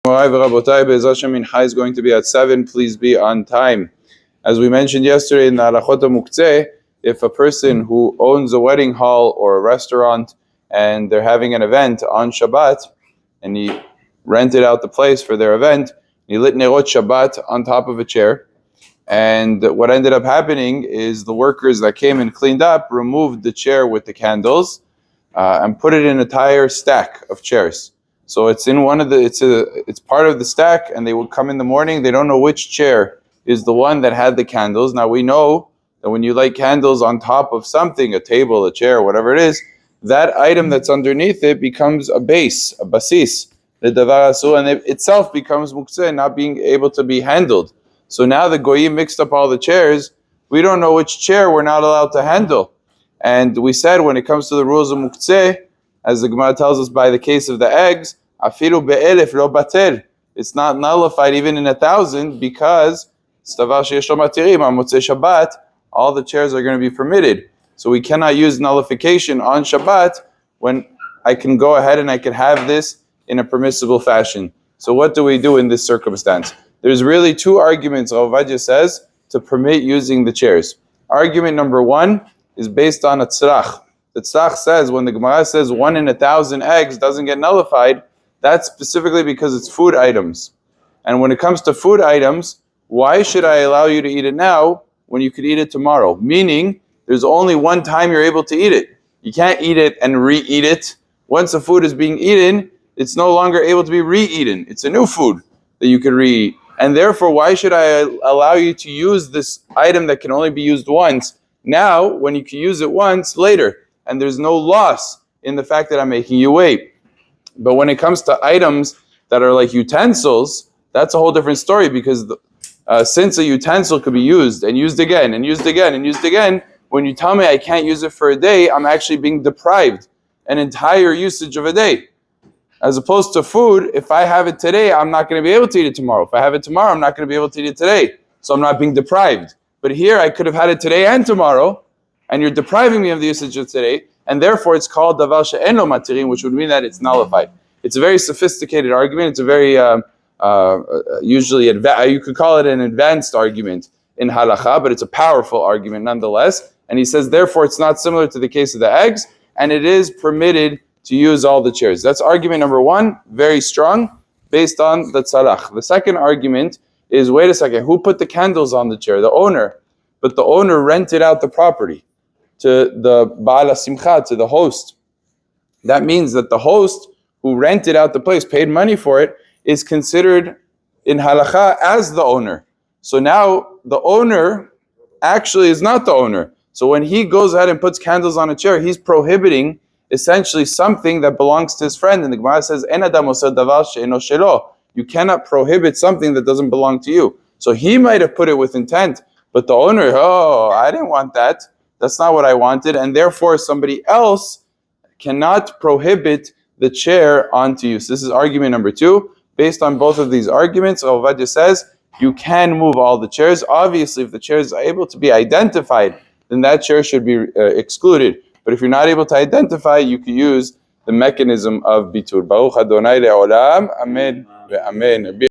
Rabotai, Be'ez Hashem, Mincha is going to be at 7. Please be on time. As we mentioned yesterday in the Halachot Muktze, if a person who owns a wedding hall or a restaurant and they're having an event on Shabbat, and he rented out the place for their event, he lit Nerot Shabbat on top of a chair, and what ended up happening is the workers that came and cleaned up removed the chair with the candles and put it in an entire stack of chairs. So it's in one of the, it's part of the stack, and they would come in the morning. They don't know which chair is the one that had the candles. Now we know that when you light candles on top of something, a table, a chair, whatever it is, that item that's underneath it becomes a base, a basis, the davar asur, and it itself becomes muktze, not being able to be handled. So now the goyim mixed up all the chairs. We don't know which chair we're not allowed to handle. And we said when it comes to the rules of muktze, as the Gemara tells us by the case of the eggs, afilu be'elef lo batel. It's not nullified even in 1,000 because stavar sheyesh lo matirim on Motzei Shabbat. All the chairs are going to be permitted. So we cannot use nullification on Shabbat when I can go ahead and I can have this in a permissible fashion. So what do we do in this circumstance? There's really two arguments, Rav Ovadia says, to permit using the chairs. Argument number one is based on a tzrach. The tzrach says when the Gemara says 1 in 1,000 eggs doesn't get nullified, that's specifically because it's food items. And when it comes to food items, why should I allow you to eat it now when you could eat it tomorrow? Meaning, there's only one time you're able to eat it. You can't eat it and re-eat it. Once the food is being eaten, it's no longer able to be re-eaten. It's a new food that you could re-eat. And therefore, why should I allow you to use this item that can only be used once now when you can use it once later? And there's no loss in the fact that I'm making you wait. But when it comes to items that are like utensils, that's a whole different story because since a utensil could be used and used again and used again and used again, when you tell me I can't use it for a day, I'm actually being deprived an entire usage of a day. As opposed to food, if I have it today, I'm not going to be able to eat it tomorrow. If I have it tomorrow, I'm not going to be able to eat it today. So I'm not being deprived. But here, I could have had it today and tomorrow, and you're depriving me of the usage of today, and therefore it's called davar she'en lo matirim, which would mean that it's nullified. It's a very sophisticated argument. It's a very, usually, you could call it an advanced argument in halacha, but it's a powerful argument nonetheless. And he says, therefore, it's not similar to the case of the eggs, and it is permitted to use all the chairs. That's argument number one, very strong, based on the tzarach. The second argument is, wait a second, who put the candles on the chair? The owner. But the owner rented out the property to the Baal HaSimcha, to the host. That means that the host who rented out the place, paid money for it, is considered in halacha as the owner. So now the owner actually is not the owner. So when he goes ahead and puts candles on a chair, he's prohibiting essentially something that belongs to his friend. And the Gemara says, "En adam oseh davar she'eno shelo." You cannot prohibit something that doesn't belong to you. So he might have put it with intent, but the owner, I didn't want that. That's not what I wanted. And therefore, somebody else cannot prohibit the chair onto you. So this is argument number two. Based on both of these arguments, Rav Ovadia says, you can move all the chairs. Obviously, if the chair is able to be identified, then that chair should be excluded. But if you're not able to identify, you can use the mechanism of bitur. Baruch Adonai le'olam. Amen. Amen.